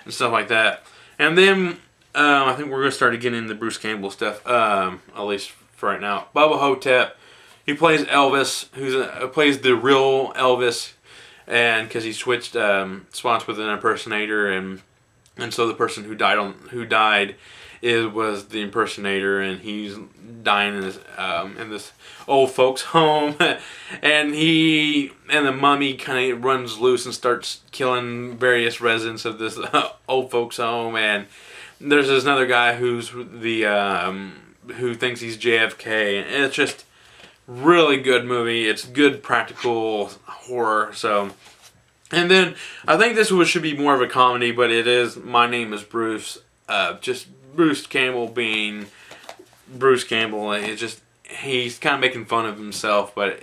and stuff like that. And then I think we're going to start getting into Bruce Campbell stuff, at least for right now. Bubba Hotep, he plays Elvis, who plays the real Elvis, and because he switched spots with an impersonator, and so the person who died was the impersonator, and he's dying in this old folks home, and the mummy kind of runs loose and starts killing various residents of this old folks home, and there's this another guy who's who thinks he's JFK, and it's just really good movie. It's good practical horror. So, and then I think this should be more of a comedy, but it is My Name is Bruce. Just Bruce Campbell being Bruce Campbell. It's just he's kind of making fun of himself, but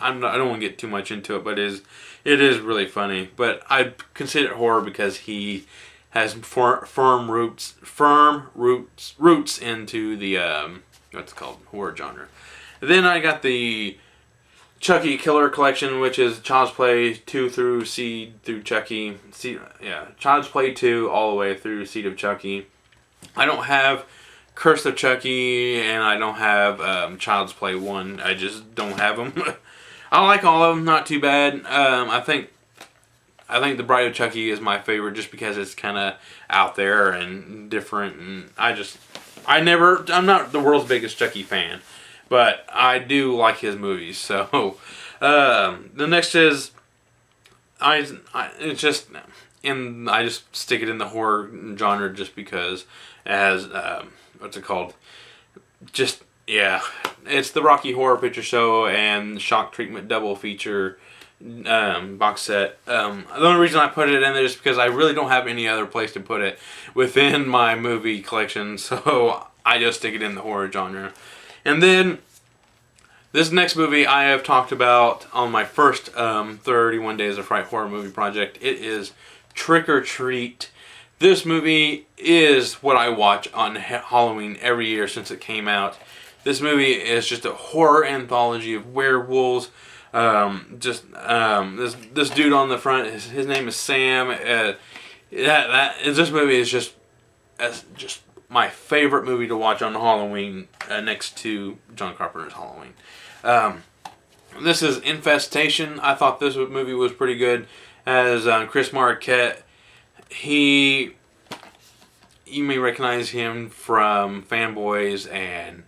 I don't want to get too much into it, but it is really funny. But I consider it horror because he has firm roots into the what's it called, horror genre. Then I got the Chucky Killer Collection, which is Child's Play 2 through Seed through Chucky. Child's Play 2 all the way through Seed of Chucky. I don't have Curse of Chucky, and I don't have Child's Play 1. I just don't have them. I like all of them, not too bad. I think The Bride of Chucky is my favorite just because it's kind of out there and different, and I'm not the world's biggest Chucky fan, but I do like his movies. So the next is I just stick it in the horror genre just because it has what's it called? Just yeah, it's the Rocky Horror Picture Show and Shock Treatment double feature box set. The only reason I put it in there is because I really don't have any other place to put it within my movie collection, so I just stick it in the horror genre. And then this next movie I have talked about on my first 31 Days of Fright horror movie project. It is Trick or Treat. This movie is what I watch on Halloween every year since it came out. This movie is just a horror anthology of werewolves. This dude on the front, his name is Sam. This movie is just my favorite movie to watch on Halloween, next to John Carpenter's Halloween. This is Infestation. I thought this movie was pretty good. As Chris Marquette, you may recognize him from Fanboys, and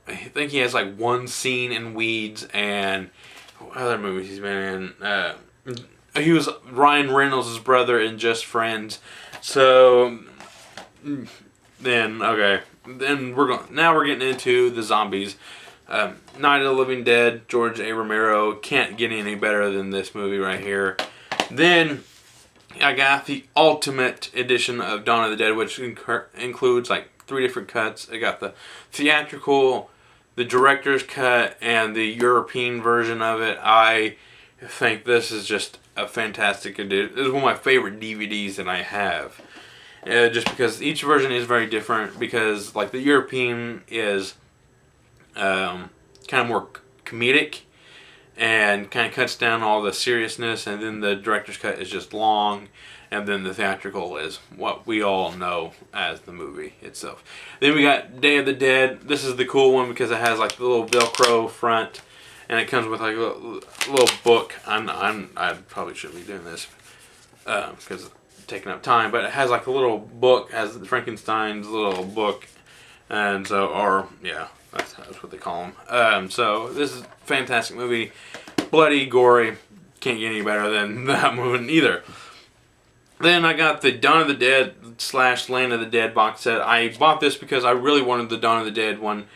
I think he has like one scene in Weeds, and what other movies he's been in. He was Ryan Reynolds' brother in Just Friends. So then we're getting into the zombies. Night of the Living Dead, George A. Romero. Can't get any better than this movie right here. Then I got the Ultimate Edition of Dawn of the Dead, which includes like 3 different cuts. I got the theatrical, the director's cut, and the European version of it. I think this is just a fantastic edition. This is one of my favorite DVDs that I have. Just because each version is very different, because like the European is kind of more comedic and kind of cuts down all the seriousness, and then the director's cut is just long, and then the theatrical is what we all know as the movie itself. Then we got Day of the Dead. This is the cool one because it has like the little Velcro front, and it comes with like a little book. I probably shouldn't be doing this because it's taking up time, but it has like a little book, has Frankenstein's little book, and so, that's what they call them. So this is a fantastic movie. Bloody, gory. Can't get any better than that movie either. Then I got the Dawn of the Dead / Land of the Dead box set. I bought this because I really wanted the Dawn of the Dead one.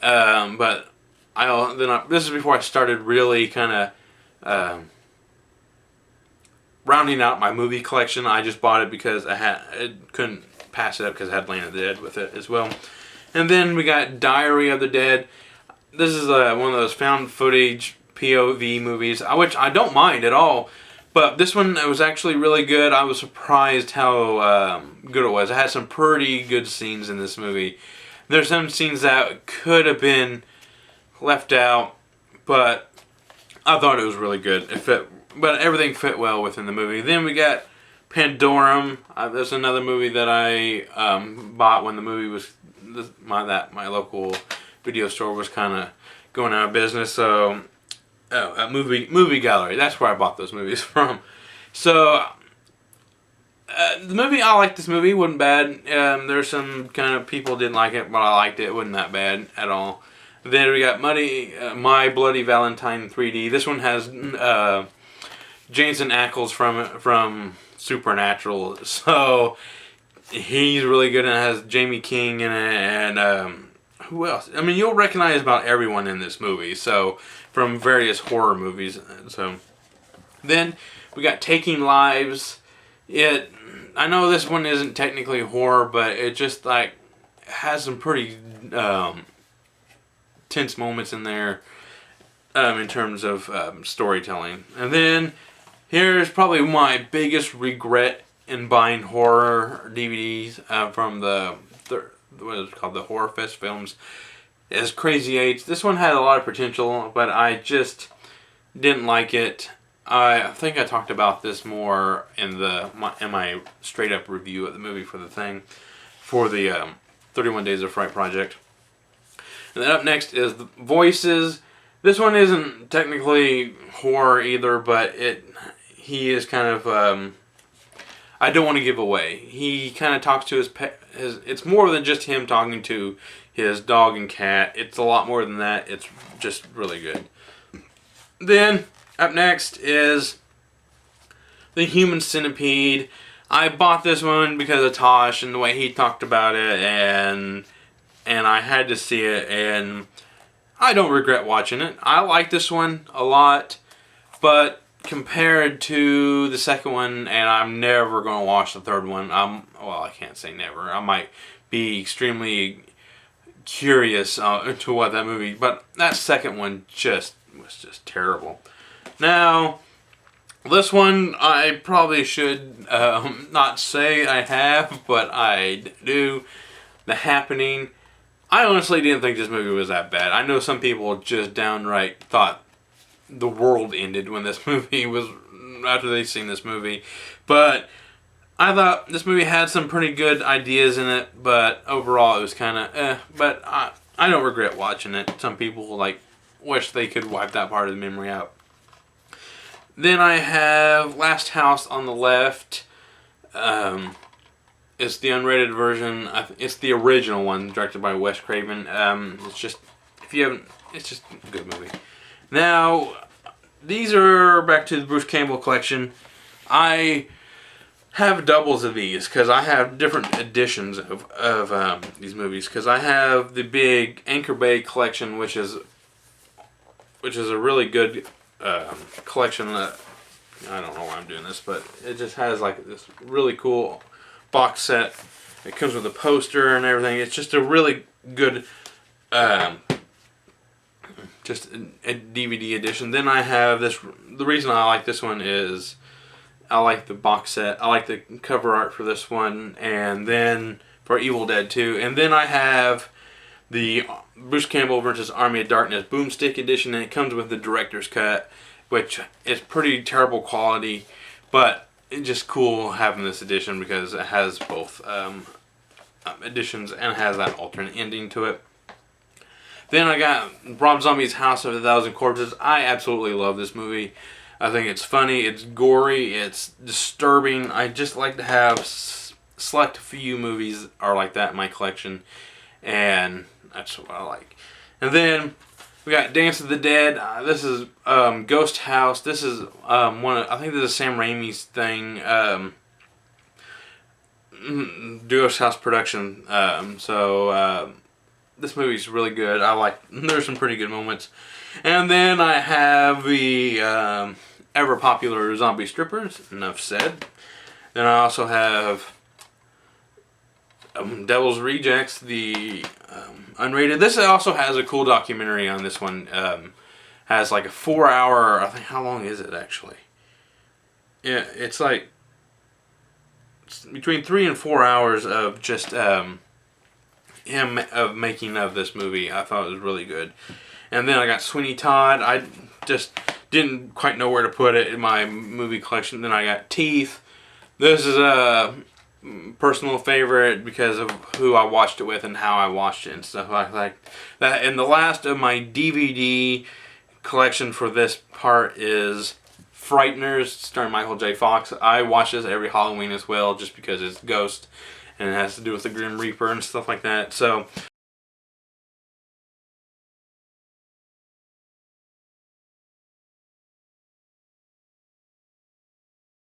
But this is before I started really kind of rounding out my movie collection. I just bought it because I couldn't pass it up because I had Land of the Dead with it as well. And then we got Diary of the Dead. This is one of those found footage POV movies, which I don't mind at all. But this one was actually really good. I was surprised how good it was. It had some pretty good scenes in this movie. There's some scenes that could have been left out, but I thought it was really good. But everything fit well within the movie. Then we got Pandorum. That's another movie that I bought when the movie was my local video store was kind of going out of business. So, a movie gallery. That's where I bought those movies from. So, the movie, I liked this movie. It wasn't bad. There's some kind of people didn't like it, but I liked it. It wasn't that bad at all. Then we got My Bloody Valentine 3D. This one has Jensen Ackles from Supernatural. So he's really good, and it has Jamie King in it, and who else? I mean, you'll recognize about everyone in this movie. So from various horror movies. So then we got Taking Lives. I know this one isn't technically horror, but it just like has some pretty tense moments in there in terms of storytelling. And then here's probably my biggest regret in buying horror DVDs from what is it called, the Horror Fest films, is Crazy 8. This one had a lot of potential, but I just didn't like it. I think I talked about this more in my straight up review of the movie for the 31 Days of Fright project. And then up next is Voices. This one isn't technically horror either, but he is kind of I don't want to give away. He kind of talks to his pet. It's more than just him talking to his dog and cat. It's a lot more than that. It's just really good. Then up next is The Human Centipede. I bought this one because of Tosh and the way he talked about it, and I had to see it, and I don't regret watching it. I like this one a lot, but compared to the second one, and I'm never going to watch the third one. Well, I can't say never. I might be extremely curious to what that movie, but that second one was just terrible. Now, this one I probably should not say I have, but I do. The Happening. I honestly didn't think this movie was that bad. I know some people just downright thought the world ended when this movie was, after they seen this movie. But I thought this movie had some pretty good ideas in it, but overall it was kind of But I don't regret watching it. Some people wish they could wipe that part of the memory out. Then I have Last House on the Left. It's the unrated version. It's the original one, directed by Wes Craven. It's just a good movie. Now, these are back to the Bruce Campbell collection. I have doubles of these because I have different editions of these movies. Because I have the big Anchor Bay collection, which is a really good collection. I don't know why I'm doing this, but it just has this really cool box set. It comes with a poster and everything. It's just a really good just a DVD edition. Then I have this. The reason I like this one is I like the box set. I like the cover art for this one, and then for Evil Dead 2. And then I have the Bruce Campbell versus Army of Darkness Boomstick edition, and it comes with the director's cut, which is pretty terrible quality, but it's just cool having this edition because it has both editions and has that alternate ending to it. Then I got Rob Zombie's House of a Thousand Corpses. I absolutely love this movie. I think it's funny, it's gory, it's disturbing. I just like to have select few movies are like that in my collection, and that's what I like. And then we got Dance of the Dead. This is Ghost House. This is I think this is Sam Raimi's thing. Ghost House production. This movie's really good. There's some pretty good moments. And then I have the ever popular Zombie Strippers. Enough said. Then I also have Devil's Rejects, the unrated. This also has a cool documentary on this one. Has a 4-hour. I think, how long is it actually? Yeah, it's between 3 and 4 hours of just making of this movie. I thought it was really good. And then I got Sweeney Todd. I just didn't quite know where to put it in my movie collection. Then I got Teeth. This is a personal favorite because of who I watched it with and how I watched it and stuff like that. And the last of my DVD collection for this part is Frighteners, starring Michael J. Fox. I watch this every Halloween as well, just because it's Ghost and it has to do with the Grim Reaper and stuff like that. So